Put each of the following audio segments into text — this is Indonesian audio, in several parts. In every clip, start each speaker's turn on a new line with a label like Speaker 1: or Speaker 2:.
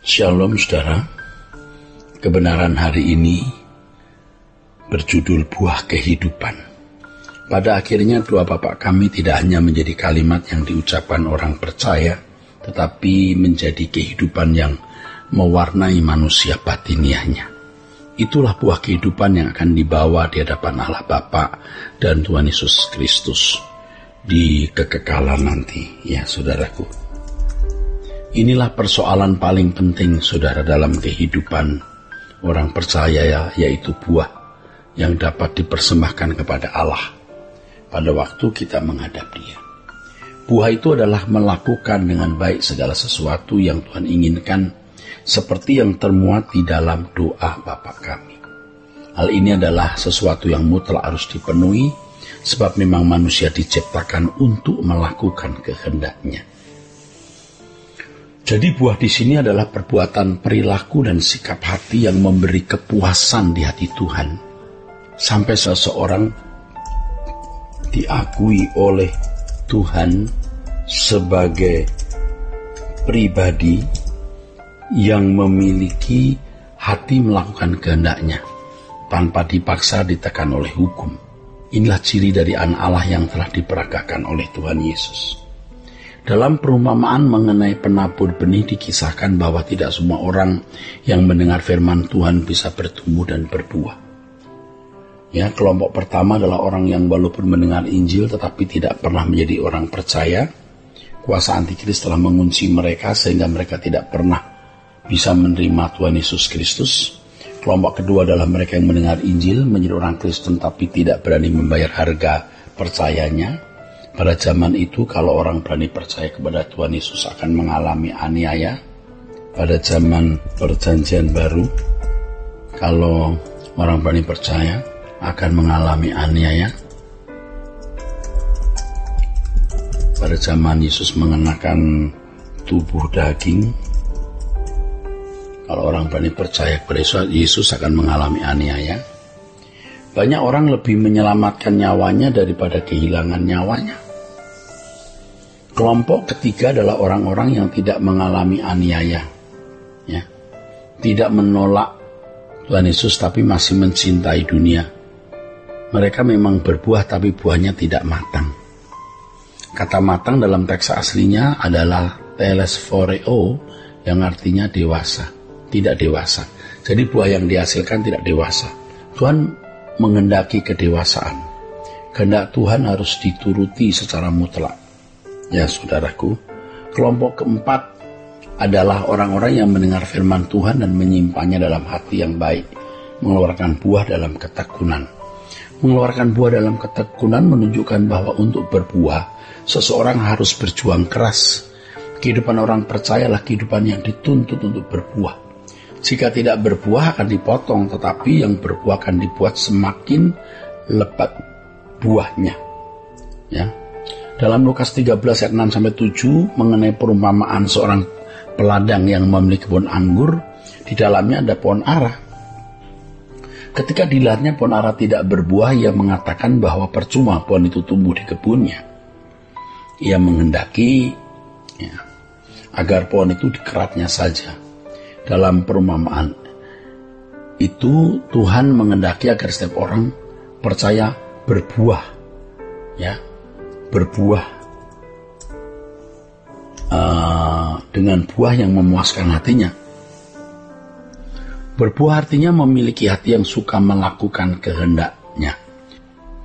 Speaker 1: Shalom saudara, kebenaran hari ini berjudul buah kehidupan. Pada akhirnya doa Bapa kami tidak hanya menjadi kalimat yang diucapkan orang percaya, tetapi menjadi kehidupan yang mewarnai manusia batiniahnya. Itulah buah kehidupan yang akan dibawa di hadapan Allah Bapa dan Tuhan Yesus Kristus di kekekalan nanti, ya saudaraku. Inilah persoalan paling penting saudara dalam kehidupan orang percaya, yaitu buah yang dapat dipersembahkan kepada Allah pada waktu kita menghadap Dia. Buah itu adalah melakukan dengan baik segala sesuatu yang Tuhan inginkan, seperti yang termuat di dalam doa Bapa kami. Hal ini adalah sesuatu yang mutlak harus dipenuhi, sebab memang manusia diciptakan untuk melakukan kehendak-Nya. Jadi buah di sini adalah perbuatan perilaku dan sikap hati yang memberi kepuasan di hati Tuhan, sampai seseorang diakui oleh Tuhan sebagai pribadi yang memiliki hati melakukan kehendak-Nya tanpa dipaksa ditekan oleh hukum. Inilah ciri dari anak Allah yang telah diperagakan oleh Tuhan Yesus. Dalam perumpamaan mengenai penabur benih dikisahkan bahwa tidak semua orang yang mendengar firman Tuhan bisa bertumbuh dan berbuah. Ya, kelompok pertama adalah orang yang walaupun mendengar Injil tetapi tidak pernah menjadi orang percaya. Kuasa antikris telah mengunci mereka sehingga mereka tidak pernah bisa menerima Tuhan Yesus Kristus. Kelompok kedua adalah mereka yang mendengar Injil, menjadi orang Kristen tapi tidak berani membayar harga percayanya. Pada zaman itu kalau orang berani percaya kepada Tuhan Yesus akan mengalami aniaya. Pada zaman perjanjian baru, kalau orang berani percaya akan mengalami aniaya. Pada zaman Yesus mengenakan tubuh daging, kalau orang berani percaya kepada Yesus akan mengalami aniaya. Banyak orang lebih menyelamatkan nyawanya daripada kehilangan nyawanya. Kelompok ketiga adalah orang-orang yang tidak mengalami aniaya, ya, tidak menolak Tuhan Yesus tapi masih mencintai dunia. Mereka memang berbuah tapi buahnya tidak matang. Kata matang dalam teks aslinya adalah telesphoreo, yang artinya dewasa, tidak dewasa. Jadi buah yang dihasilkan tidak dewasa. Tuhan menghendaki kedewasaan. Kehendak Tuhan harus dituruti secara mutlak. Ya saudaraku, kelompok keempat adalah orang-orang yang mendengar firman Tuhan dan menyimpannya dalam hati yang baik, mengeluarkan buah dalam ketekunan. Mengeluarkan buah dalam ketekunan menunjukkan bahwa untuk berbuah, seseorang harus berjuang keras. Kehidupan orang percaya adalah kehidupan yang dituntut untuk berbuah. Jika tidak berbuah akan dipotong, tetapi yang berbuah akan dibuat semakin lebat buahnya. Ya. Dalam Lukas 13 ayat 6-7 mengenai perumpamaan seorang peladang yang memiliki kebun anggur, di dalamnya ada pohon ara. Ketika dilihatnya pohon ara tidak berbuah, ia mengatakan bahwa percuma pohon itu tumbuh di kebunnya. Ia menghendaki agar pohon itu dikeratnya saja. Dalam perumpamaan itu Tuhan menghendaki agar setiap orang percaya berbuah, ya, berbuah dengan buah yang memuaskan hatinya. Berbuah artinya memiliki hati yang suka melakukan kehendak-Nya.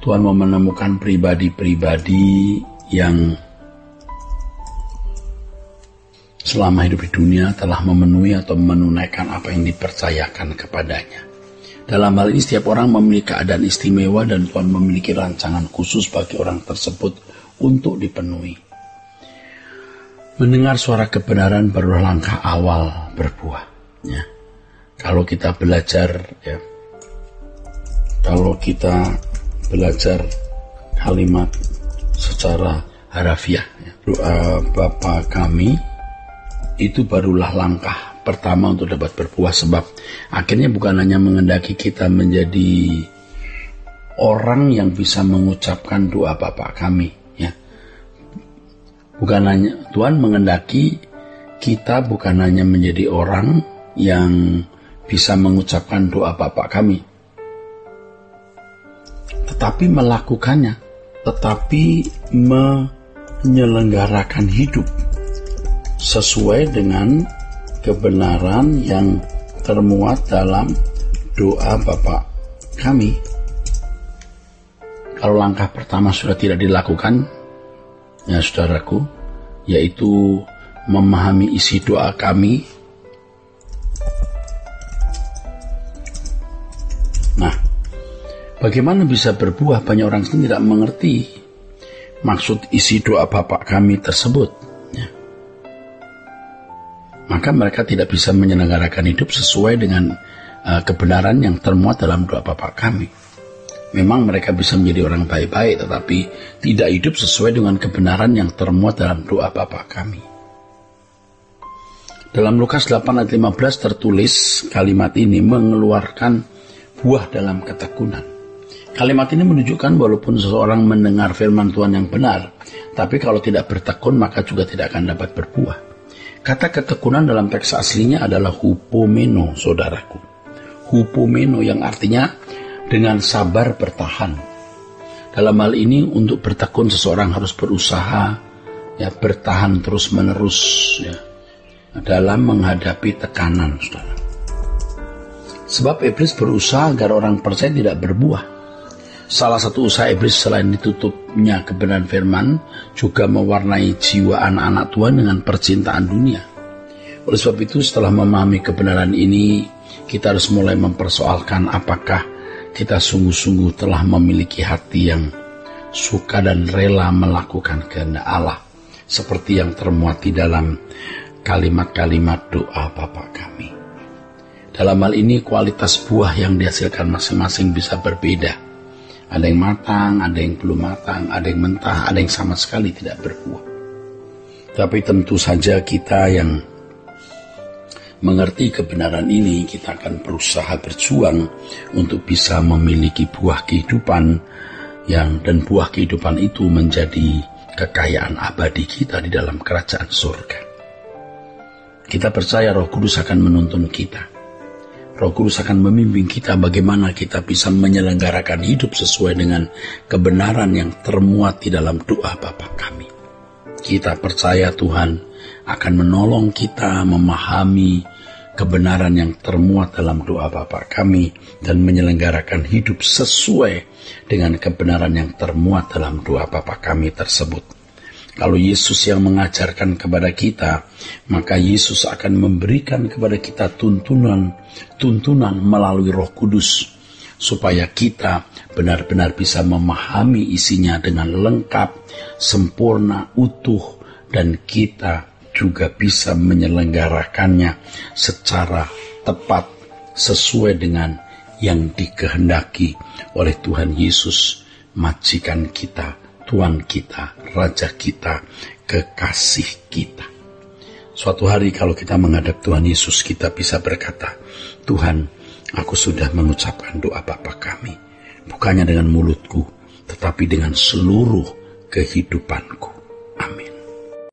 Speaker 1: Tuhan mau menemukan pribadi-pribadi yang selama hidup di dunia telah memenuhi atau menunaikan apa yang dipercayakan kepadanya. Dalam hal ini setiap orang memiliki keadaan istimewa dan Tuhan memiliki rancangan khusus bagi orang tersebut untuk dipenuhi. Mendengar suara kebenaran baru langkah awal berbuah. Ya. Kalau kita belajar, kalimat secara harafiah, doa Bapa kami itu barulah langkah pertama untuk dapat berbuah, sebab akhirnya bukan hanya menghendaki kita menjadi orang yang bisa mengucapkan doa Bapa kami, ya. Bukan hanya Tuhan menghendaki kita bukan hanya menjadi orang yang bisa mengucapkan doa Bapa kami, tetapi melakukannya, tetapi menyelenggarakan hidup sesuai dengan kebenaran yang termuat dalam doa Bapa kami. Kalau langkah pertama sudah tidak dilakukan, ya saudaraku, yaitu memahami isi doa kami. Nah, bagaimana bisa berbuah? Banyak orang tidak mengerti maksud isi doa Bapa kami tersebut, ya. Maka mereka tidak bisa menyelenggarakan hidup sesuai dengan kebenaran yang termuat dalam doa Bapa kami. Memang mereka bisa menjadi orang baik-baik, tetapi tidak hidup sesuai dengan kebenaran yang termuat dalam doa Bapa kami. Dalam Lukas 8 ayat 15 tertulis kalimat ini, mengeluarkan buah dalam ketekunan. Kalimat ini menunjukkan walaupun seseorang mendengar firman Tuhan yang benar, tapi kalau tidak bertekun maka juga tidak akan dapat berbuah. Kata ketekunan dalam teks aslinya adalah hupomeno, saudaraku. Hupomeno yang artinya dengan sabar bertahan. Dalam hal ini untuk bertekun seseorang harus berusaha, ya, bertahan terus menerus, ya, dalam menghadapi tekanan, saudara. Sebab iblis berusaha agar orang percaya tidak berbuah. Salah satu usaha iblis selain ditutupnya kebenaran firman, juga mewarnai jiwa anak-anak Tuhan dengan percintaan dunia. Oleh sebab itu, setelah memahami kebenaran ini, kita harus mulai mempersoalkan apakah kita sungguh-sungguh telah memiliki hati yang suka dan rela melakukan kehendak Allah, seperti yang termuat di dalam kalimat-kalimat doa Bapa kami. Dalam hal ini kualitas buah yang dihasilkan masing-masing bisa berbeda. Ada yang matang, ada yang belum matang, ada yang mentah, ada yang sama sekali tidak berbuah. Tapi tentu saja kita yang mengerti kebenaran ini, kita akan berusaha berjuang untuk bisa memiliki buah kehidupan dan buah kehidupan itu menjadi kekayaan abadi kita di dalam kerajaan surga. Kita percaya Roh Kudus akan menuntun kita. Roh Kudus akan memimpin kita bagaimana kita bisa menyelenggarakan hidup sesuai dengan kebenaran yang termuat di dalam doa Bapa kami. Kita percaya Tuhan akan menolong kita memahami kebenaran yang termuat dalam doa Bapa kami dan menyelenggarakan hidup sesuai dengan kebenaran yang termuat dalam doa Bapa kami tersebut. Kalau Yesus yang mengajarkan kepada kita, maka Yesus akan memberikan kepada kita tuntunan melalui Roh Kudus, supaya kita benar-benar bisa memahami isinya dengan lengkap, sempurna, utuh, dan kita juga bisa menyelenggarakannya secara tepat sesuai dengan yang dikehendaki oleh Tuhan Yesus, majikan kita, Tuhan kita, Raja kita, kekasih kita. Suatu hari kalau kita menghadap Tuhan Yesus, kita bisa berkata, Tuhan, aku sudah mengucapkan doa Bapa kami, bukannya dengan mulutku, tetapi dengan seluruh kehidupanku.